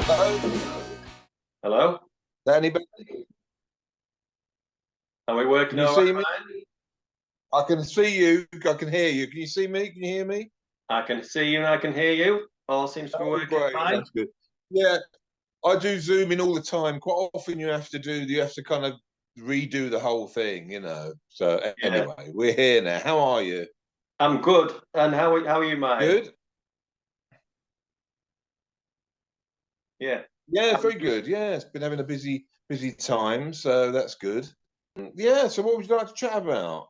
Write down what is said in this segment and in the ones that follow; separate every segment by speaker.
Speaker 1: Hello?
Speaker 2: Hello?
Speaker 1: Is that anybody?
Speaker 2: Are we working
Speaker 1: Can you
Speaker 2: all
Speaker 1: see me?
Speaker 2: right?
Speaker 1: I can see you. I can hear you. Can you see me? Can you hear me?
Speaker 2: I can see you and I can hear you. All seems to be
Speaker 1: Oh,
Speaker 2: working
Speaker 1: great.
Speaker 2: fine.
Speaker 1: That's good. Yeah, I do Zoom in all the time. Quite often you have to kind of redo the whole thing, you know. So
Speaker 2: Yeah,
Speaker 1: anyway, we're here now. How are you?
Speaker 2: I'm good. And how are you, mate?
Speaker 1: Good?
Speaker 2: Yeah.
Speaker 1: Yeah,
Speaker 2: I'm
Speaker 1: very
Speaker 2: just,
Speaker 1: good. Yeah, it's been having a busy time, so that's good. Yeah, so what would you like to chat about?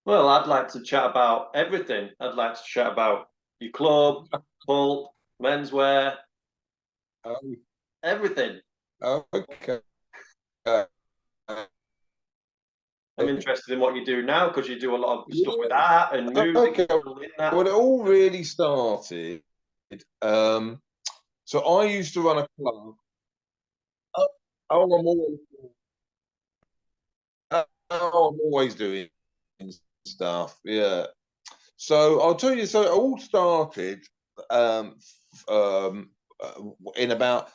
Speaker 2: well, I'd like to chat about everything. I'd like to chat about your club, Pulp, Menswear,
Speaker 1: Oh,
Speaker 2: everything.
Speaker 1: okay.
Speaker 2: I'm interested in what you do now because you do a lot of stuff with
Speaker 1: Yeah,
Speaker 2: art and music
Speaker 1: okay.
Speaker 2: and all in that.
Speaker 1: Well, it all really started. Um, so I used to run a club. Oh, I'm always, I'm always doing stuff. Yeah. So I'll tell you. So it all started um, um, in about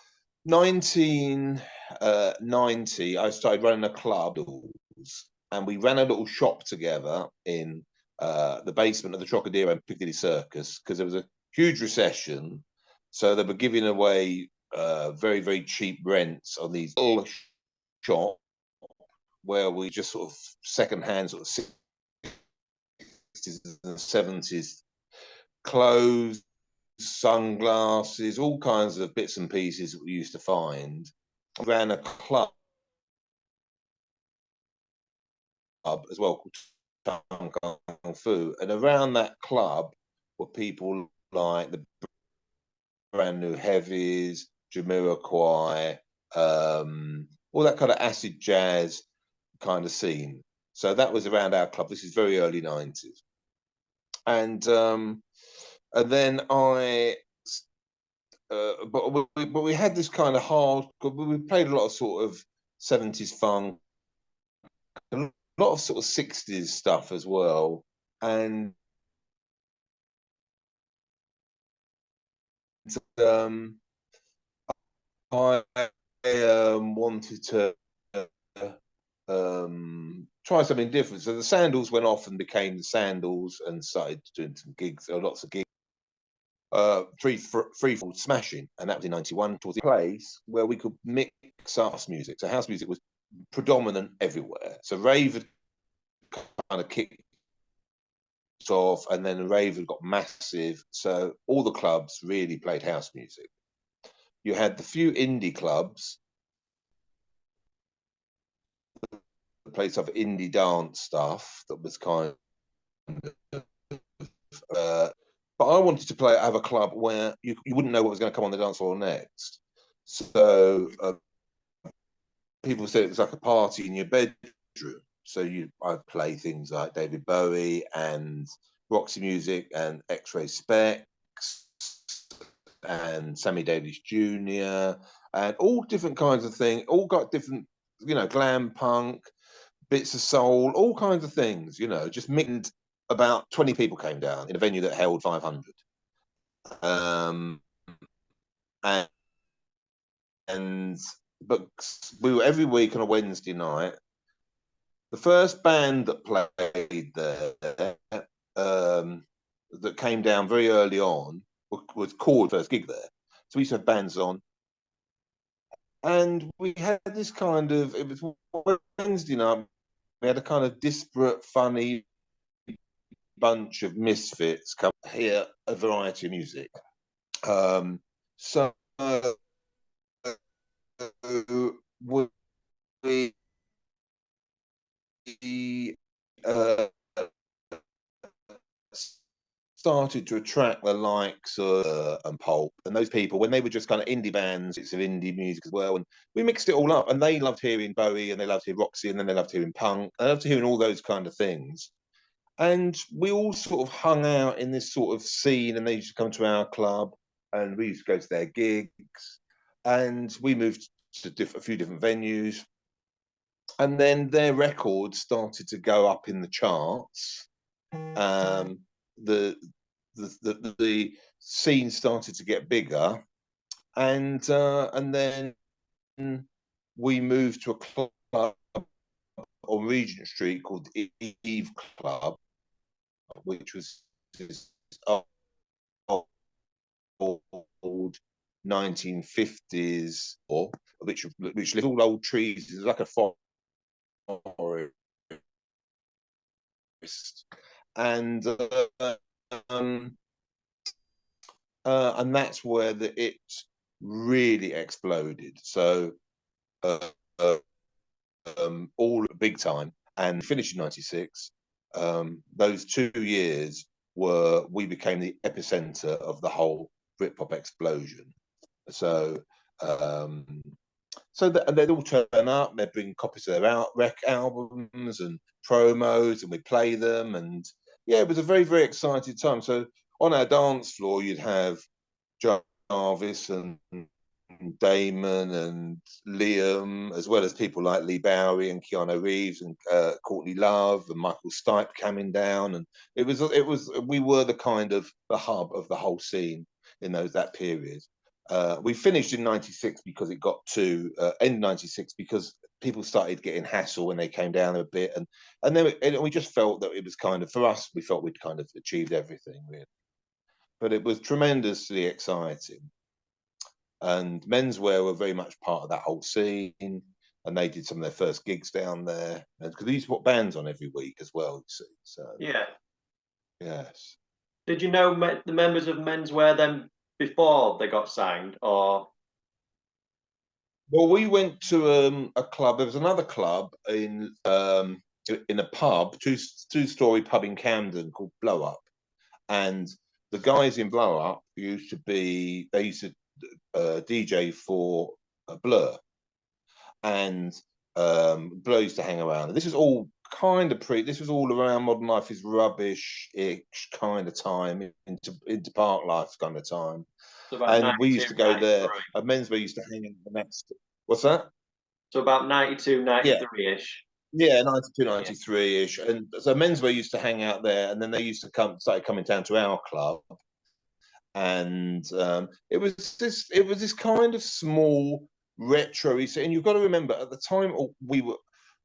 Speaker 1: 1990. I started running a club, and we ran a little shop together in the basement of the Trocadero and Piccadilly Circus because there was a huge recession. So they were giving away very cheap rents on these little shops where we just sort of secondhand sort of 60s and 70s clothes, sunglasses, all kinds of bits and pieces that we used to find. I ran a club as well called Kung Fu, and around that club were people like the Brand New Heavies, Jamiroquai, all that kind of acid jazz kind of scene. So that was around our club. This is very early 90s. And then but we had this kind of hard. We played a lot of sort of 70s funk, a lot of sort of 60s stuff as well. And um, I wanted to try something different. So the Sandals went off and became the Sandals and started doing some gigs, lots of gigs. Free fall smashing, and that was in '91. Towards the place where we could mix house music. So house music was predominant everywhere. So rave had kind of kicked off, and then rave had got massive. So all the clubs really played house music. You had the few indie clubs that played sort of indie dance stuff that was kind of. But I wanted to have a club where you wouldn't know what was going to come on the dance floor next. So people said it was like a party in your bedroom. So I'd play things like David Bowie and Roxy Music and X-Ray Specs and Sammy Davis Jr. and all different kinds of things. All got different, glam punk, bits of soul, all kinds of things. Just mixed. About 20 people came down in a venue that held 500. Um, and, and but we were every week on a Wednesday night. The first band that played there, that came down very early on, was called first gig there. So we used to have bands on, and we had this kind of, it was Wednesday night. We had a kind of disparate, funny bunch of misfits come hear a variety of music. So we uh, started to attract the likes of and Pulp and those people when they were just kind of indie bands, it's of indie music as well. And we mixed it all up, and they loved hearing Bowie, and they loved hearing Roxy, and then they loved hearing punk. They loved hearing all those kind of things. And we all sort of hung out in this sort of scene, and they used to come to our club, and we used to go to their gigs, and we moved to a few different venues, and then their records started to go up in the charts. The the scene started to get bigger, and then we moved to a club on Regent Street called the Eve Club, which was this old 1950s, or which lived all old trees. It's like a forest, and and that's where it really exploded. So uh, all big time, and finished in '96. Those 2 years we became the epicenter of the whole Britpop explosion. So um, and they'd all turn up, they'd bring copies of their rec albums and promos, and we'd play them. And yeah, it was a very, very exciting time. So on our dance floor, you'd have Jarvis and Damon and Liam, as well as people like Lee Bowery and Keanu Reeves and Courtney Love and Michael Stipe coming down. And we were the kind of the hub of the whole scene in that period. We finished in '96 because it got to end '96 because people started getting hassle when they came down a bit, and then we just felt that it was kind of, for us, we felt we'd kind of achieved everything really. But it was tremendously exciting, and Menswear were very much part of that whole scene, and they did some of their first gigs down there, and because they used to put bands on every week as well, you see. So
Speaker 2: Yeah.
Speaker 1: yes.
Speaker 2: Did you know the members of Menswear then before they got signed, or?
Speaker 1: Well, we went to a club. There was another club in a pub, two-story pub in Camden called Blow Up, and the guys in Blow Up used to DJ for Blur, and Blur used to hang around. And this is all kind of this was all around Modern Life is Rubbish-ish kind of time, into Park Life kind of time.
Speaker 2: So about
Speaker 1: And we
Speaker 2: 92,
Speaker 1: used to go there.
Speaker 2: 93.
Speaker 1: Menswear used to hang in the next. What's that?
Speaker 2: So about 92,
Speaker 1: Yeah.
Speaker 2: 93-ish.
Speaker 1: Yeah, 92, 93-ish. And so Menswear used to hang out there, and then they used to started coming down to our club. And it was this kind of small retro, and you've got to remember at the time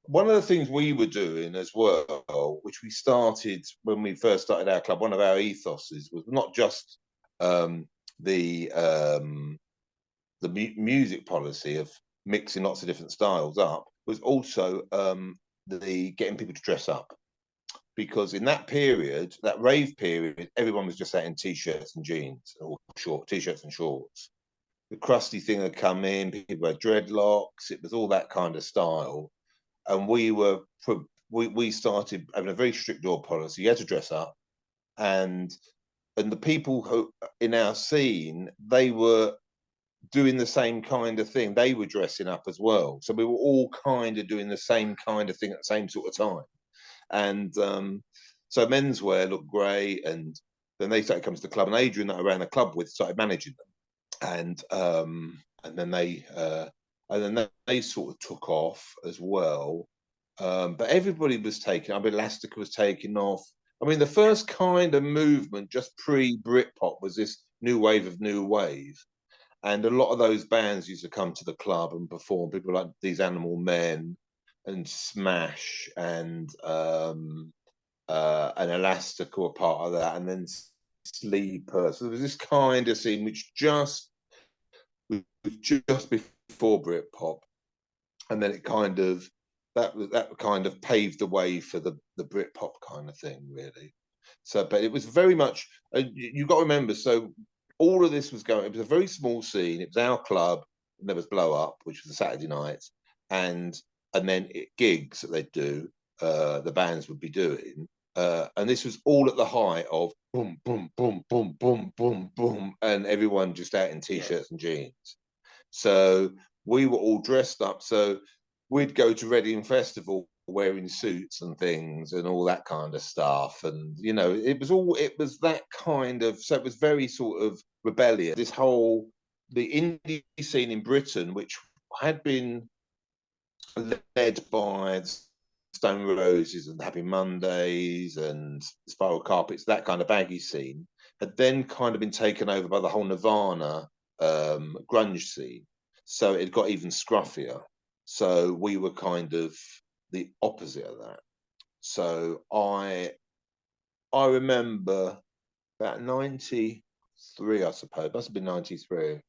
Speaker 1: one of the things we were doing as well, which we started when we first started our club. One of our ethoses was not just the music policy of mixing lots of different styles up, was also the getting people to dress up. Because in that period, that rave period, everyone was just out in t-shirts and jeans, or t-shirts and shorts. The crusty thing had come in, people had dreadlocks, it was all that kind of style. And we started having a very strict door policy. You had to dress up, and the people who in our scene, they were doing the same kind of thing. They were dressing up as well. So we were all kind of doing the same kind of thing at the same sort of time. And so Menswear looked great. And then they started coming to the club, and Adrian, that I ran the club with, started managing them. And then they sort of took off as well. But everybody was taking, I mean, Elastica was taking off. I mean, the first kind of movement just pre-Britpop was this new wave. And a lot of those bands used to come to the club and perform. People like these Animal Men and Smash and Elastica were part of that, and then Sleeper. So there was this kind of scene which was just before Britpop, and then it kind of that kind of paved the way for the Britpop kind of thing, really. So, but it was very much. You got to remember. So all of this was going. It was a very small scene. It was our club. And there was Blow Up, which was a Saturday night, and then gigs that they'd do. The bands would be doing, and this was all at the height of boom, boom, boom, boom, boom, boom, boom, and everyone just out in t-shirts and jeans. So we were all dressed up. So we'd go to Reading Festival wearing suits and things and all that kind of stuff. And, it was that kind of, so it was very sort of rebellious. The indie scene in Britain, which had been led by Stone Roses and Happy Mondays and Spiral Carpets, that kind of baggy scene, had then kind of been taken over by the whole Nirvana grunge scene, so it got even scruffier. So we were kind of the opposite of that. So I remember about 93, I suppose. Must have been 93.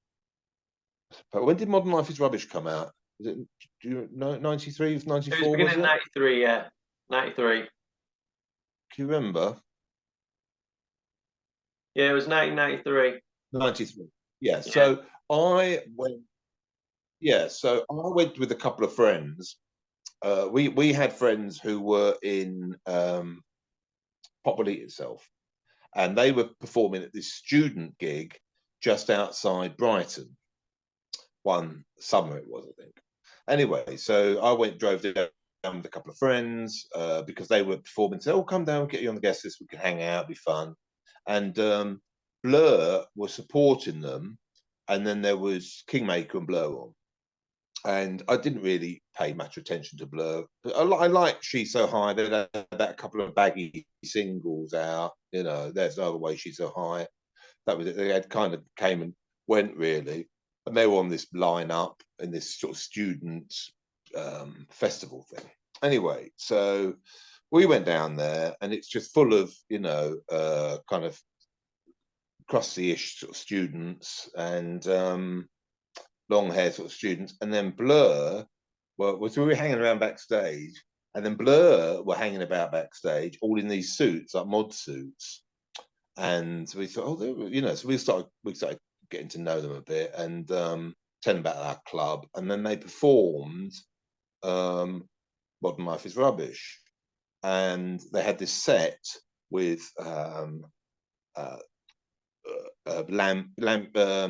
Speaker 1: But when did Modern Life is Rubbish come out? Was it, do you know, 93,
Speaker 2: It was
Speaker 1: 94, was
Speaker 2: beginning of
Speaker 1: it?
Speaker 2: 93, yeah. 93.
Speaker 1: Can you remember?
Speaker 2: Yeah, it was 1993.
Speaker 1: 93. Yeah.
Speaker 2: Yeah.
Speaker 1: So I went, yeah, so I went with a couple of friends. We had friends who were in Pop Will Eat Itself, and they were performing at this student gig just outside Brighton. One summer it was, I think. Anyway, so I drove down with a couple of friends because they were performing. Said, "Oh, come down, we'll get you on the guest list. We can hang out, be fun." And Blur were supporting them, and then there was Kingmaker and Blur on. And I didn't really pay much attention to Blur. But I like She's So High. They had a couple of baggy singles out. You know, There's No Other Way, She's So High. That was it. They had kind of came and went really, and they were on this lineup in this sort of student festival thing. Anyway, so we went down there, and it's just full of kind of crusty-ish sort of students and long hair sort of students, and then Blur so we were hanging around backstage, and then Blur were hanging about backstage, all in these suits, like mod suits, and we thought, so we started getting to know them a bit and telling about our club, and then they performed Modern Life is Rubbish, and they had this set with uh,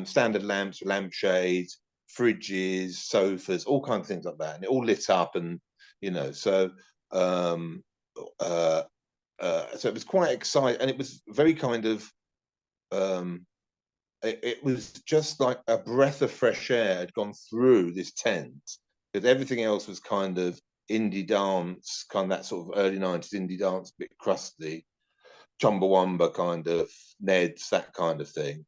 Speaker 1: standard lamps, lampshades, fridges, sofas, all kinds of things like that, and it all lit up, and so um, uh, so it was quite exciting, and it was very kind of um, it was just like a breath of fresh air had gone through this tent, because everything else was kind of indie dance, kind of that sort of early 90s indie dance, a bit crusty, Chumbawamba kind of Neds, that kind of thing.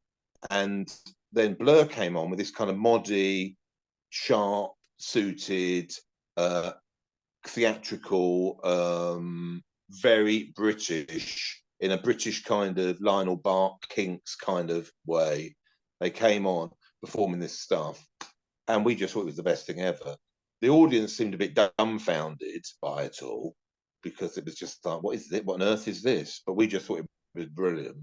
Speaker 1: And then Blur came on with this kind of moddy, sharp, suited, uh, theatrical, very British, in a British kind of Lionel Bark Kinks kind of way. They came on performing this stuff, and we just thought it was the best thing ever. The audience seemed a bit dumbfounded by it all, because it was just like, what is it? What on earth is this? But we just thought it was brilliant.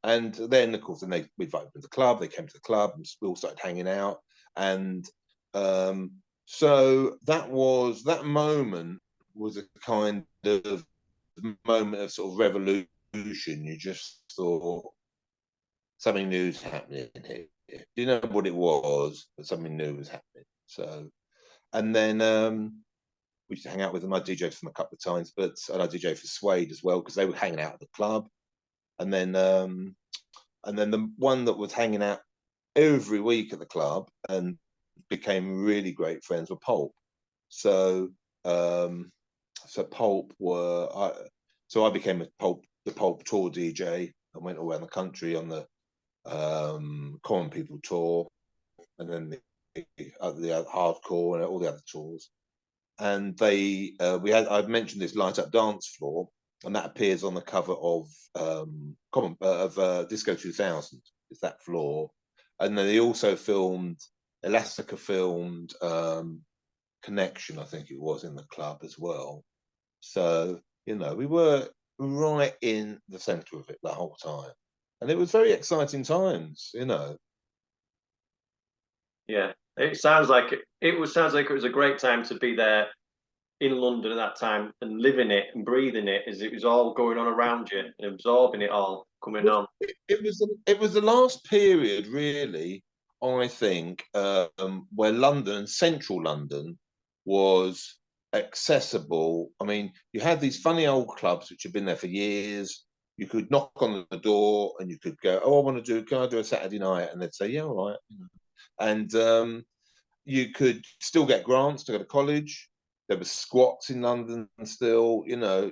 Speaker 1: And then, of course, we invited them to the club. They came to the club, and we all started hanging out. And so that moment was a kind of moment of sort of revolution. You just thought something new is happening here. You know what it was, but something new was happening. So, and then we used to hang out with them. I DJed for them a couple of times, and I DJ for Suede as well, because they were hanging out at the club. And then the one that was hanging out every week at the club and became really great friends were Pulp. So Pulp so I became the Pulp tour DJ, and went all around the country on the Common People tour, and then the hardcore and all the other tours. And I've mentioned this Light Up Dance Floor, and that appears on the cover of Disco 2000. It's that floor, and then they also filmed Elastica filmed Connection, I think it was, in the club as well. So we were right in the centre of it the whole time, and it was very exciting times.
Speaker 2: Yeah. It sounds like it was a great time to be there in London at that time and living it and breathing it as it was all going on around you and absorbing it all coming on.
Speaker 1: It was the last period, really, I think, where London, central London, was accessible. I mean, you had these funny old clubs which had been there for years. You could knock on the door and you could go, "Oh, can I do a Saturday night?" And they'd say, "Yeah, all right." And you could still get grants to go to college. There were squats in London still.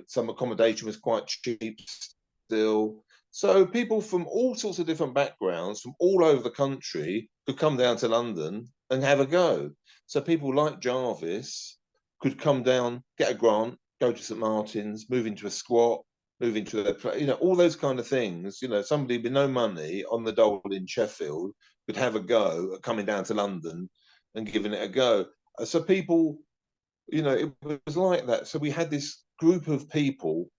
Speaker 1: Some accommodation was quite cheap still. So people from all sorts of different backgrounds, from all over the country, could come down to London and have a go. So people like Jarvis could come down, get a grant, go to St Martin's, move into a squat, move into a, all those kind of things. Somebody with no money on the dole in Sheffield could have a go at coming down to London and giving it a go. So people, it was like that. So we had this group of people,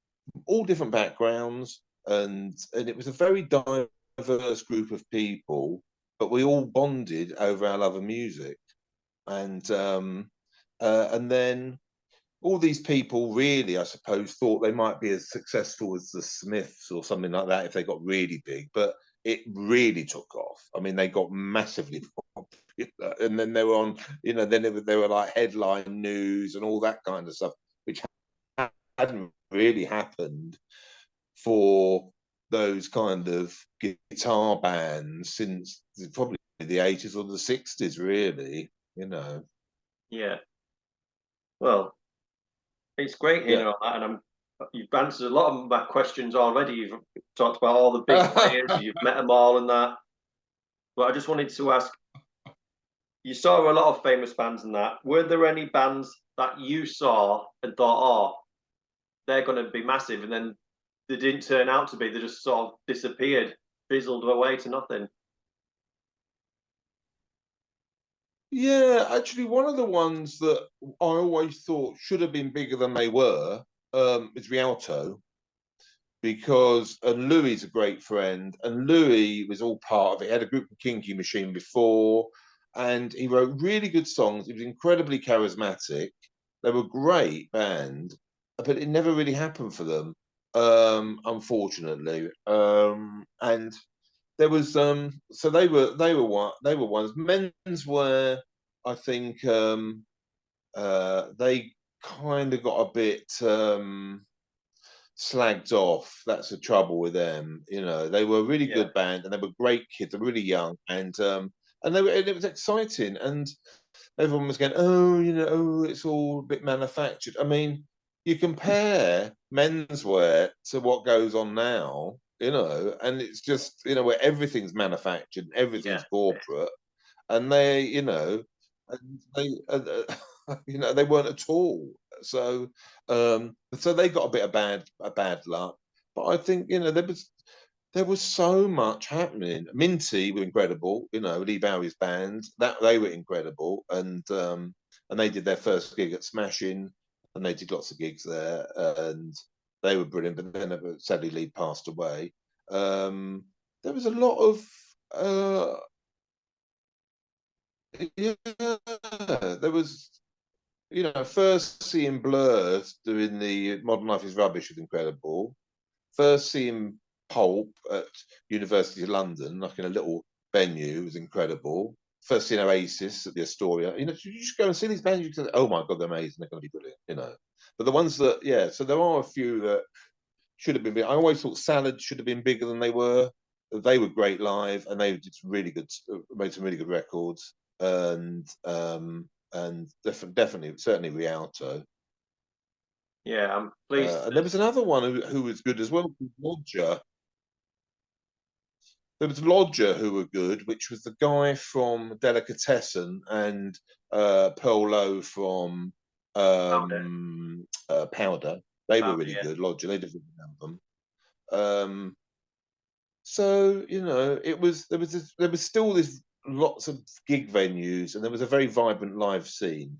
Speaker 1: all different backgrounds, and it was a very diverse group of people, but we all bonded over our love of music. And then all these people really, I suppose, thought they might be as successful as the Smiths or something like that if they got really big, but it really took off. I mean, they got massively popular, and then they were on, they were like headline news and all that kind of stuff, which hadn't really happened for those kind of guitar bands since probably the 80s or the 60s, really.
Speaker 2: Yeah. Well, it's great
Speaker 1: Yeah.
Speaker 2: hearing all that, and you've answered a lot of my questions already. You've talked about all the big players, you've met them all and that. But I just wanted to ask, you saw a lot of famous bands and that. Were there any bands that you saw and thought, oh, they're going to be massive, and then they didn't turn out to be? They just sort of disappeared, fizzled away to nothing.
Speaker 1: Yeah, actually, one of the ones that I always thought should have been bigger than they were is Rialto, because and Louis is a great friend, and Louis was all part of it. He had a group of Kinky Machine before, and he wrote really good songs. He was incredibly charismatic. They were a great band, but it never really happened for them, unfortunately. And there was so they were ones. Menswear, I think they kind of got a bit slagged off. That's the trouble with them. They were a really
Speaker 2: Yeah,
Speaker 1: good band, and they were great kids. They were really young, and it was exciting. And everyone was going, oh, oh, it's all a bit manufactured. I mean, you compare Menswear to what goes on now, and it's just, where everything's manufactured,
Speaker 2: yeah,
Speaker 1: everything's corporate, and and they, they weren't at all. So they got a bit of bad luck. But I think, there was so much happening. Minty were incredible, Lee Bowie's band. That they were incredible, and they did their first gig at Smashing, and they did lots of gigs there, and they were brilliant. But then sadly Lee passed away. There was a lot of yeah, there was, first seeing Blur doing the Modern Life is Rubbish was incredible. First seeing Pulp at University of London, like in a little venue, was incredible. First seeing Oasis at the Astoria. You just go and see these bands. You say, oh my God, they're amazing. They're going to be brilliant. But the ones that, yeah, so there are a few that should have been big. I always thought Salad should have been bigger than they were. They were great live, and they did really good, made some really good records, and definitely, certainly Rialto.
Speaker 2: yeah. I'm pleased.
Speaker 1: And there was another one who was good as well, Lodger. There was Lodger who were good, which was the guy from Delicatessen and Pearl Lowe from
Speaker 2: Powder,
Speaker 1: Powder. They were
Speaker 2: powder,
Speaker 1: really
Speaker 2: yeah.
Speaker 1: good. Lodger, they did an album. So there was still this lots of gig venues, and there was a very vibrant live scene.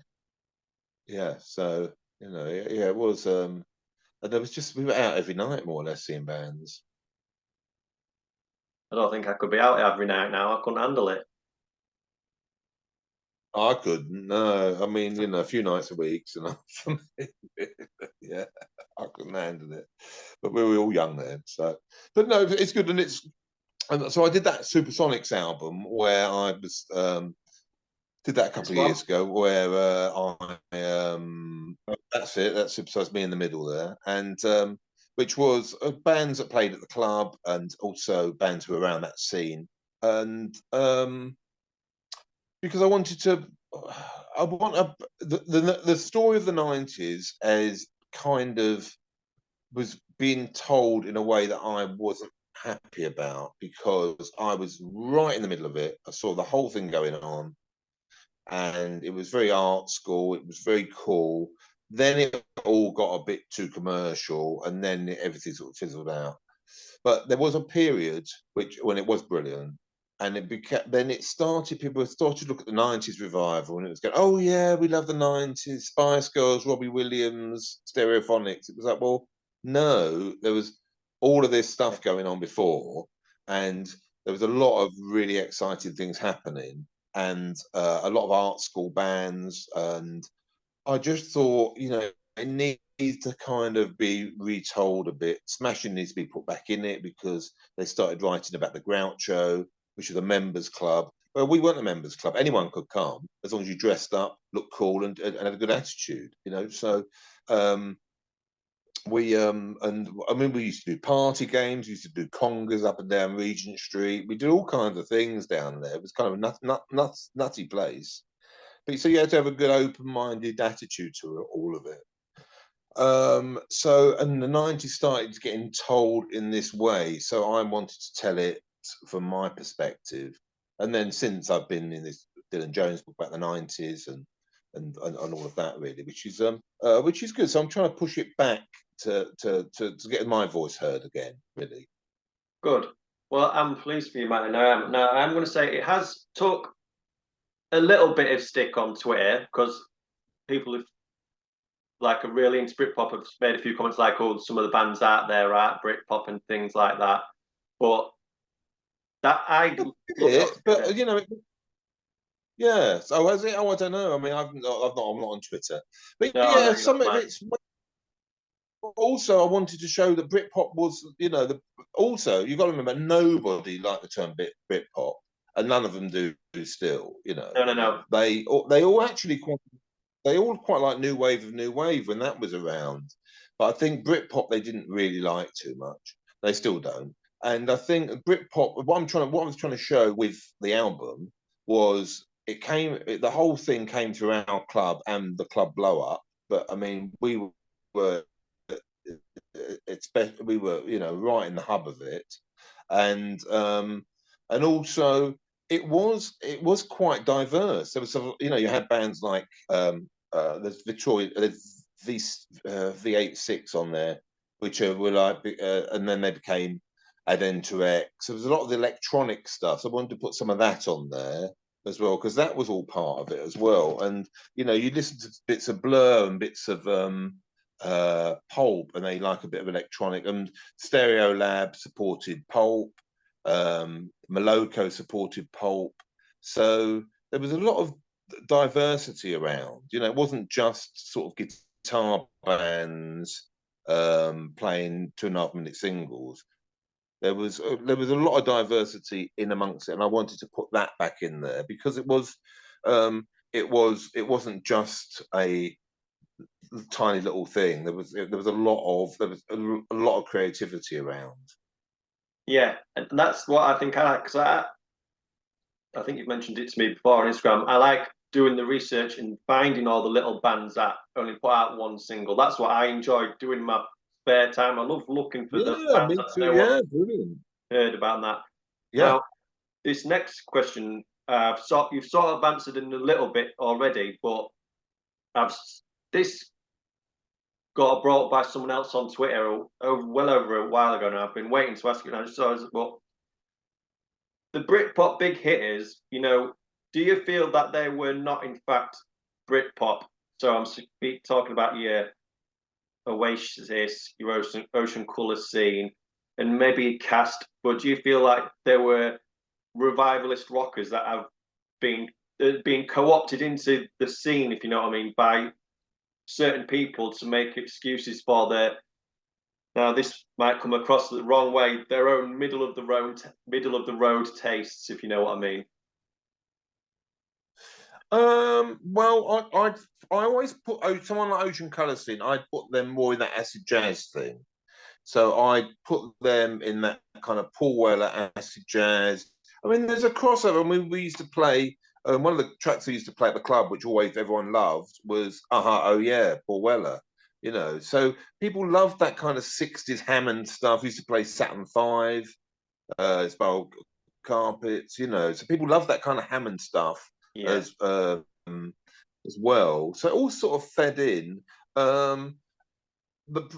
Speaker 1: Yeah, so yeah, it was. And there was just we were out every night more or less seeing bands.
Speaker 2: I don't think I could be out every night now. I couldn't handle it.
Speaker 1: I couldn't. No, I mean, a few nights a week, yeah, I couldn't handle it. But we were all young then, so. But no, it's good, and so I did that Supersonics album where I was did that a
Speaker 2: This
Speaker 1: couple of
Speaker 2: one,
Speaker 1: years ago, where that's it. That's me in the middle there, and which was bands that played at the club, and also bands who were around that scene, and because I wanted to, I want the story of the '90s as kind of was being told in a way that I wasn't happy about, because I was right in the middle of it. I saw the whole thing going on, and it was very art school. It was very cool. Then it all got a bit too commercial, and then everything sort of fizzled out. But there was a period which when it was brilliant, and it became, then it started. People started to look at the '90s revival, and it was going, "Oh yeah, we love the '90s, Spice Girls, Robbie Williams, Stereophonics." It was like, well, no, there was all of this stuff going on before, and there was a lot of really exciting things happening, and a lot of art school bands, and I just thought, it needs to kind of be retold a bit. Smashing needs to be put back in it, because they started writing about the Groucho, which was a members club. Well, we weren't a members club. Anyone could come as long as you dressed up, looked cool, and had a good attitude. So um, and I mean, we used to do party games. We used to do congas up and down Regent Street. We did all kinds of things down there. It was kind of a nutty place. But so you had to have a good open-minded attitude to all of it. So, and the '90s started getting told in this way, so I wanted to tell it from my perspective. And then since I've been in this Dylan Jones book about the '90s, and all of that, really, which is good. So I'm trying to push it back to get my voice heard again, really.
Speaker 2: Good. Well, I'm pleased for you, Matt. Now I'm going to say it has took a little bit of stick on Twitter, because people have like are really into Britpop have made a few comments like, "Oh, some of the bands out there are Britpop and things like that." But that I look
Speaker 1: But yeah. So has it? Oh, I don't know. I mean, I'm not on Twitter, but
Speaker 2: no,
Speaker 1: yeah,
Speaker 2: no, you're
Speaker 1: some of
Speaker 2: fine.
Speaker 1: it's. Also, I wanted to show that Britpop was, also you've got to remember, nobody liked the term Britpop, and none of them do still.
Speaker 2: No, no, no.
Speaker 1: They all quite like new wave of new wave when that was around, but I think Britpop they didn't really like too much. They still don't, and I think Britpop. What I was trying to show with the album was the whole thing came through our club and the club blow up. But I mean, were we were right in the hub of it, and also it was quite diverse. There was you had bands like there's Victoria, there's V86 on there, which were like and then they became Adento X. So there was a lot of the electronic stuff, so I wanted to put some of that on there as well, because that was all part of it as well. And you listen to bits of Blur and bits of Pulp, and they like a bit of electronic. And Stereo Lab supported Pulp, Moloko supported Pulp. So there was a lot of diversity around. It wasn't just sort of guitar bands playing 2.5 minute singles. There was a lot of diversity in amongst it, and I wanted to put that back in there, because it wasn't just a tiny little thing. There was a lot of creativity around.
Speaker 2: Yeah, and that's what I think I like, because I think you've mentioned it to me before on Instagram. I like doing the research and finding all the little bands that only put out one single. That's what I enjoy doing in my spare time. I love looking for the
Speaker 1: Yeah,
Speaker 2: bands
Speaker 1: me
Speaker 2: that
Speaker 1: too.
Speaker 2: no one
Speaker 1: Yeah, brilliant.
Speaker 2: heard about that.
Speaker 1: Yeah.
Speaker 2: Now, this next question, you've sort of answered in a little bit already, but I've this got brought up by someone else on Twitter well over a while ago now. I've been waiting to ask you now. But the Britpop big hitters, do you feel that they were not in fact Britpop? So I'm talking about your Oasis, your Ocean Colour Scene, and maybe Cast. But do you feel like there were revivalist rockers that have been being co-opted into the scene, if you know what I mean, by certain people to make excuses for their, now this might come across the wrong way, their own middle of the road tastes, if you know what I mean.
Speaker 1: Well, I always put someone like Ocean Colour Scene. I put them more in that acid jazz thing. So I put them in that kind of Paul Weller acid jazz. I mean, there's a crossover. I mean, we used to play. One of the tracks we used to play at the club, which always everyone loved, was Oh Yeah, Paul Weller. So people loved that kind of '60s Hammond stuff. We used to play Saturn V. spiral carpets, you know. So people love that kind of Hammond stuff
Speaker 2: Yeah.
Speaker 1: as well. So it all sort of fed in. The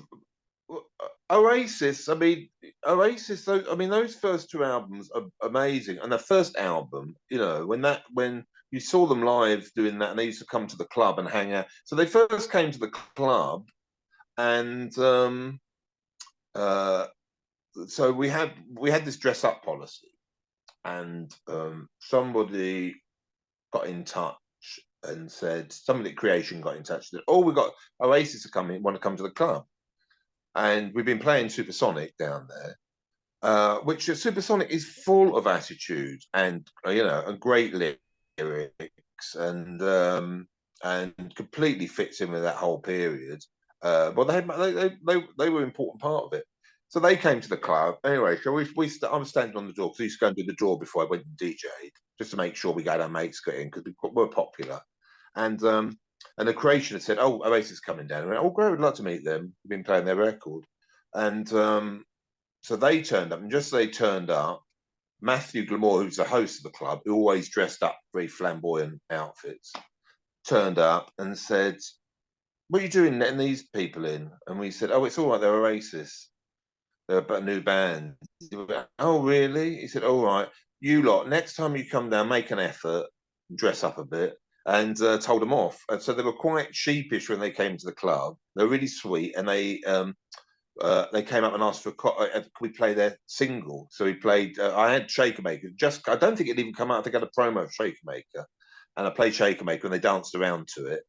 Speaker 1: Oasis, I mean, Oasis. I mean, those first two albums are amazing, and the first album, you know, when you saw them live doing that, and they used to come to the club and hang out. So they first came to the club, and uh, so we had this dress up policy, and somebody got in touch and said, somebody at Creation got in touch and said, "Oh, we got Oasis to come in, want to come to the club." And we've been playing Supersonic down there, which Supersonic is full of attitude and you know, and great lyrics, and completely fits in with that whole period. But they were an important part of it. So they came to the club anyway. So I was standing on the door because I used to go and do the door before I went and DJ'd, just to make sure we got our mates got in because we were popular. And the Creation had said, "Oh, Oasis coming down." I went, "Oh, great, we'd like to meet them. We've been playing their record." And so they turned up, and just as they turned up, Matthew Glamore, who's the host of the club, who always dressed up very flamboyant outfits, turned up and said, "What are you doing letting these people in?" And we said, "Oh, it's all right, they're Oasis. They're a new band." He went, "Oh, really?" He said, "All right, you lot, next time you come down, make an effort, dress up a bit." And told them off. And so they were quite sheepish when they came to the club. They were really sweet, and they came up and asked for could we play their single. So we played. I had Shaker Maker. Just I don't think it even come out. I think I had a promo of Shaker Maker, and I played Shaker Maker, and they danced around to it.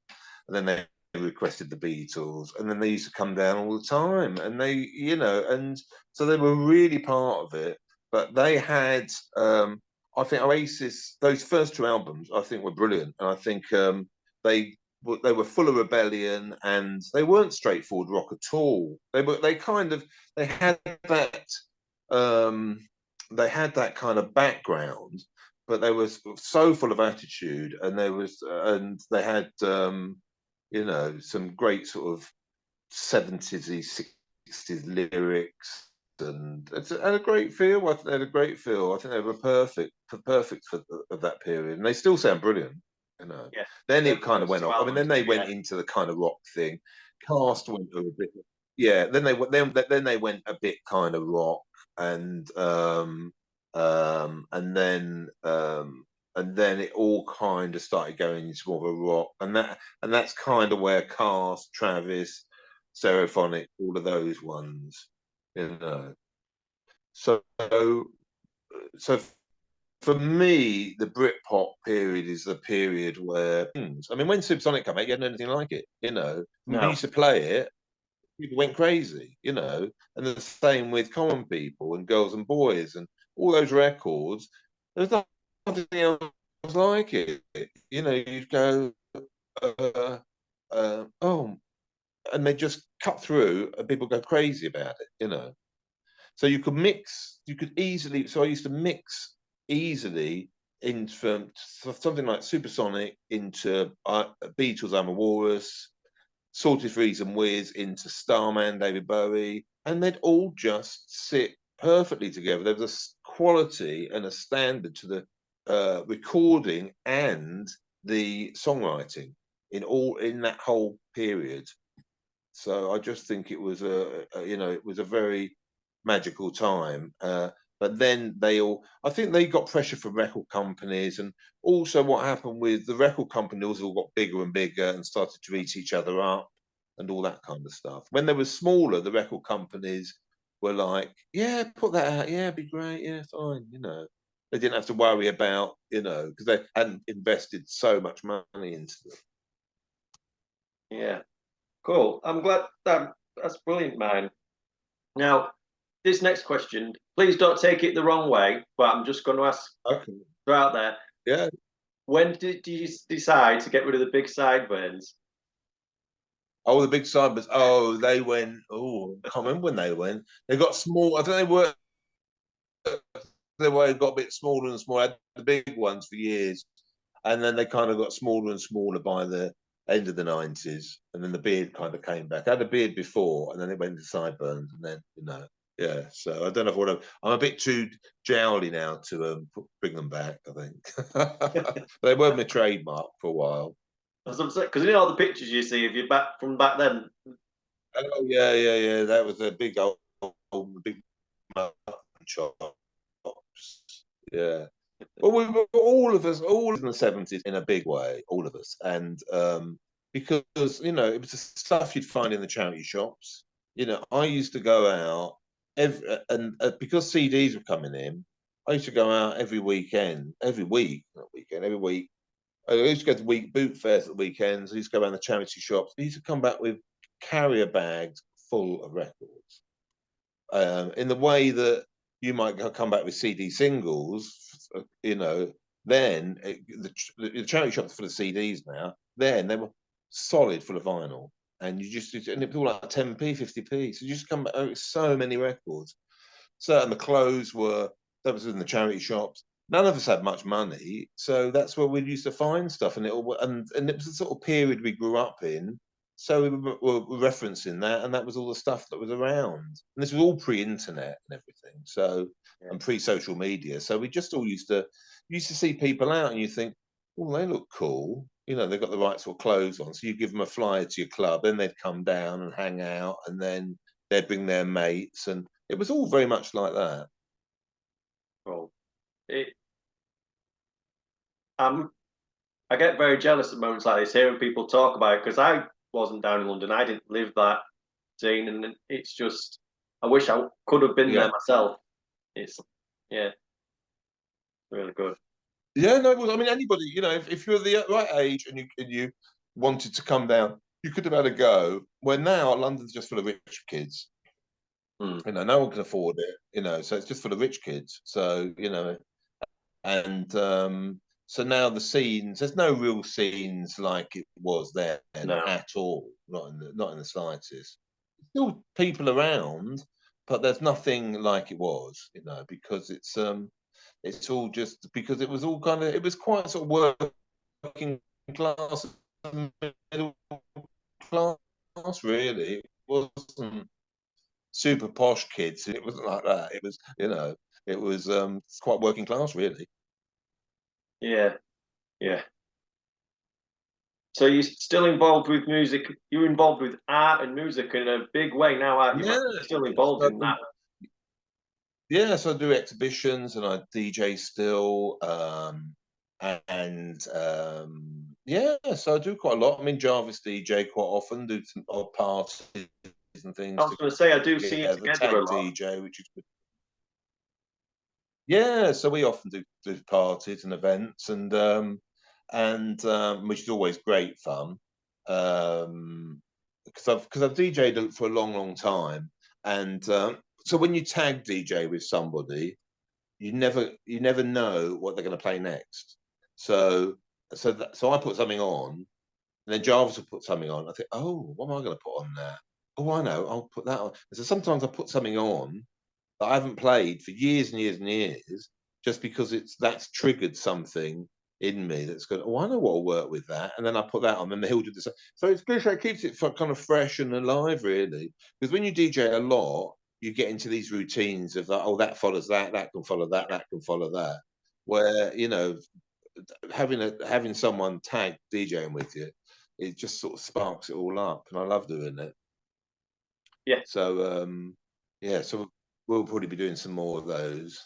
Speaker 1: And then they requested the Beatles, and then they used to come down all the time, and they, you know, and so they were really part of it. But they had, I think Oasis, those first two albums, I think were brilliant, and I think they they were full of rebellion, and they weren't straightforward rock at all. They had that um, they had that kind of background, but they were so full of attitude, and they had you know, some great sort of 70s, 60s lyrics, and had a great feel. I think they had a great feel. I think they were perfect for that period, and they still sound brilliant. You know.
Speaker 2: Yeah.
Speaker 1: Then
Speaker 2: The
Speaker 1: it kind of
Speaker 2: first
Speaker 1: went
Speaker 2: two
Speaker 1: off. I mean, then
Speaker 2: albums,
Speaker 1: they went
Speaker 2: yeah.
Speaker 1: into the kind of rock thing. Cast went to a bit, yeah. Then they went a bit kind of rock, and and then it all kind of started going into more of a rock, and that's kind of where Cast, Travis, Stereophonic, all of those ones, you know. So, so for me, the Britpop period is the period where, I mean, when Supersonic came out, you hadn't anything like it, you know. When we
Speaker 2: No.
Speaker 1: used to play it, people went crazy, you know. And the same with Common People and Girls and Boys and all those records. There's nothing else like it. You know, you'd go, uh, oh, and they just cut through and people go crazy about it, you know. So you could easily, so I used to mix easily in from something like Supersonic into Beatles, I'm a Walrus, Sorted Freeze and Wiz into Starman, David Bowie, and they'd all just sit perfectly together. There was a quality and a standard to the recording and the songwriting in that whole period. So I just think it was you know, it was a very magical time. But then I think they got pressure from record companies, and also what happened with the record companies all got bigger and bigger and started to eat each other up and all that kind of stuff. When they were smaller, the record companies were like, "Yeah, put that out. Yeah, it'd be great. Yeah, fine." You know, they didn't have to worry about, you know, because they hadn't invested so much money into them.
Speaker 2: Yeah. Cool. I'm glad that's brilliant, man. Now, this next question, please don't take it the wrong way, but I'm just going to ask
Speaker 1: Okay.
Speaker 2: throughout there.
Speaker 1: Yeah.
Speaker 2: When did you decide to get rid of the big sideburns?
Speaker 1: Oh, the big cyber. Oh, they went. Oh, I can't remember when they went. They got small. I think they got a bit smaller and smaller. Had the big ones for years, and then they kind of got smaller and smaller by the end of the '90s, and then the beard kind of came back. I had a beard before, and then it went into sideburns, and then, you know. Yeah, so I don't know what I'm a bit too jowly now to bring them back, I think. They were my trademark for a while.
Speaker 2: That's what I'm saying, because you know all the pictures you see of you back from back then.
Speaker 1: Oh yeah, yeah, yeah. That was a big old big mutton chops. Yeah. Well, we were all of us, all in the 70s in a big way, all of us. And because, it was the stuff you'd find in the charity shops. I used to go out and because CDs were coming in, I used to go out every weekend, every week, not weekend, every week. I used to go to week boot fairs at the weekends. I used to go around the charity shops. I used to come back with carrier bags full of records. In the way that you might come back with CD singles, then the charity shops for the CDs now, then they were solid full of vinyl. And and it was all like 10p, 50p. So you just come back, so many records. So, and the clothes that was in the charity shops. None of us had much money, so that's where we used to find stuff, and and it was the sort of period we grew up in. So we were referencing that, and that was all the stuff that was around. And this was all pre-internet and everything, so
Speaker 2: Yeah.
Speaker 1: and pre-social media. So we just all used to see people out, and you think, oh, they look cool. They've got the right sort of clothes on. So you give them a flyer to your club, then they'd come down and hang out, and then they'd bring their mates, and it was all very much like that.
Speaker 2: Well, it, I'm I get very jealous at moments like this, hearing people talk about it, because I wasn't down in London. I didn't live that scene, and it's just I wish I could have been there
Speaker 1: Yeah.
Speaker 2: myself. It's yeah, really good.
Speaker 1: Yeah, no, well, I mean, anybody, if you're the right age and you wanted to come down, you could have had a go. Where now London's just full of rich kids.
Speaker 2: Hmm.
Speaker 1: No one can afford it. So it's just for the rich kids. So and so now there's no real scenes like it was then
Speaker 2: No,
Speaker 1: at all. Not in the slightest. Still people around, but there's nothing like it was. Because it's all just because it was quite sort of working class and middle class, really. It wasn't super posh kids. It wasn't like that. It's quite working class, really.
Speaker 2: yeah, yeah. So you're still involved with music? You're involved with art and music in a big way now, aren't you,
Speaker 1: Yeah.
Speaker 2: man? You're still involved
Speaker 1: So,
Speaker 2: in that.
Speaker 1: so I do exhibitions and I DJ still. And so I do quite a lot. I'm in Jarvis DJ quite often, do some odd parties and
Speaker 2: I
Speaker 1: things
Speaker 2: was going to say I do see you
Speaker 1: together.
Speaker 2: together
Speaker 1: Tag
Speaker 2: a lot.
Speaker 1: DJ, which is good. Yeah, so we often do parties and events, and which is always great fun. Because I've DJed for a long, long time, and so when you tag DJ with somebody, you never know what they're going to play next. So I put something on, and then Jarvis will put something on. I think, oh, what am I going to put on there? Oh, I know, I'll put that on. So sometimes I put something on that I haven't played for years and years and years, just because that's triggered something in me that's going, oh, I know what'll work with that. And then I put that on, and he'll do the same. So it's good. It keeps it kind of fresh and alive, really. Because when you DJ a lot, you get into these routines of like, oh, that follows that, that can follow that, that can follow that. Where having someone tag DJing with you, it just sort of sparks it all up, and I love doing it.
Speaker 2: Yeah,
Speaker 1: So so we'll probably be doing some more of those.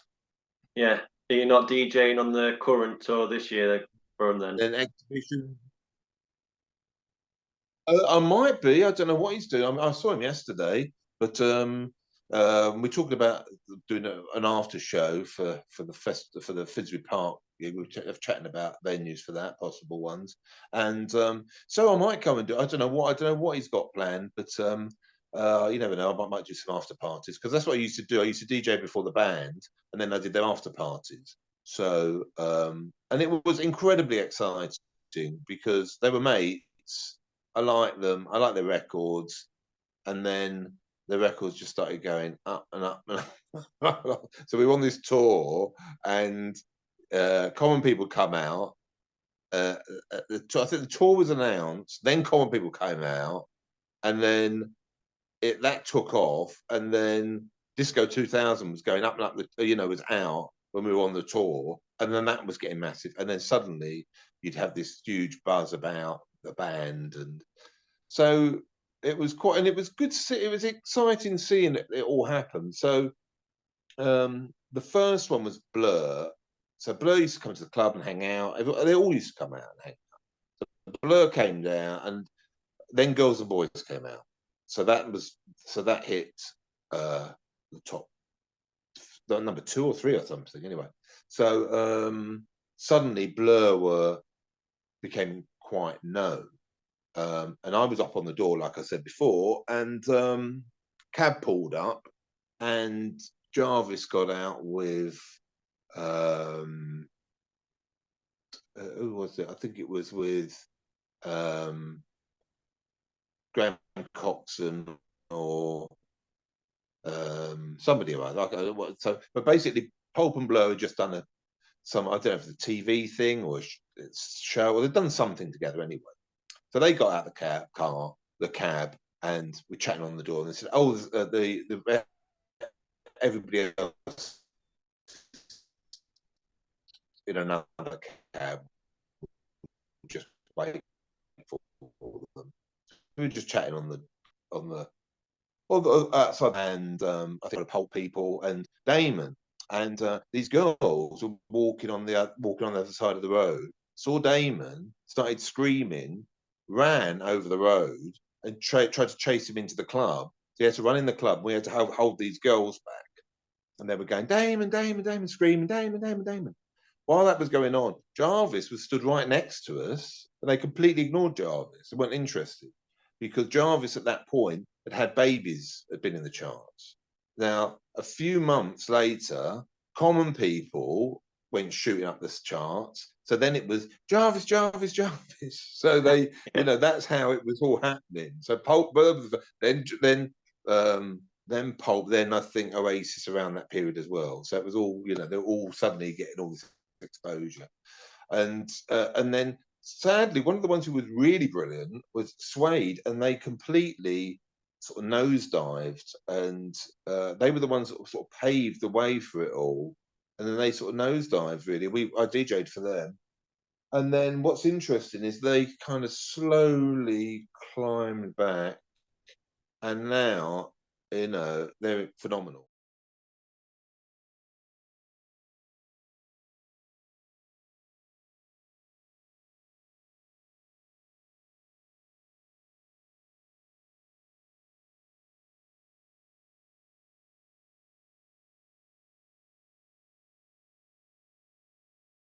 Speaker 2: yeah. So you're not DJing on the current tour this year from then?
Speaker 1: Then exhibition. I might be. I don't know what he's doing. I saw him yesterday, but we're talking about doing an after show for the Finsbury Park. We were chatting about venues for that, possible ones, and so I might come and do. I don't know what he's got planned, but you never know. I might do some after parties, because that's what I used to do. I used to DJ before the band, and then I did their after parties. So and it was incredibly exciting because they were mates. I like them. I like their records, and then the records just started going up and up and up. So we were on this tour, and Common People come out. I think the tour was announced. Then Common People came out, and then that took off, and then Disco 2000 was going up and up, was out when we were on the tour, and then that was getting massive, and then suddenly you'd have this huge buzz about the band, and so it was quite, and it was good to see. It was exciting seeing it all happen. So the first one was Blur. So Blur used to come to the club and hang out. They all used to come out and hang out. So Blur came down, and then Girls and Boys came out. So that hit the top, number 2 or 3 or something. Anyway, so suddenly Blur became quite known, and I was up on the door, like I said before, and cab pulled up, and Jarvis got out with who was it? I think it was with Graham Coxon or somebody like that. So, but basically, Pulp and Blur had just done I don't know if it's a TV thing or it's show, or they've done something together anyway. So they got out the cab, and we're chatting on the door, and they said, "Oh, the everybody else in another cab, just waiting for them." We were just chatting on the outside, and I think the Pulp people and Damon, and these girls were walking on the other side of the road, saw Damon, started screaming, ran over the road, and tried to chase him into the club. So he had to run in the club. We had to hold these girls back, and they were going, "Damon, Damon, Damon," screaming, "Damon, Damon, Damon." While that was going on, Jarvis was stood right next to us, and they completely ignored Jarvis. They weren't interested, because Jarvis at that point had babies, had been in the charts. Now, a few months later, Common People went shooting up the charts. So then it was Jarvis, Jarvis, Jarvis. So they, that's how it was all happening. So Pulp, then Pulp, then I think Oasis around that period as well. So it was all, they're all suddenly getting all this exposure, and then sadly, one of the ones who was really brilliant was Suede, and they completely sort of nosedived, and they were the ones that sort of paved the way for it all, and then they sort of nosedived. Really, I DJ'd for them, and then what's interesting is they kind of slowly climbed back, and now they're phenomenal.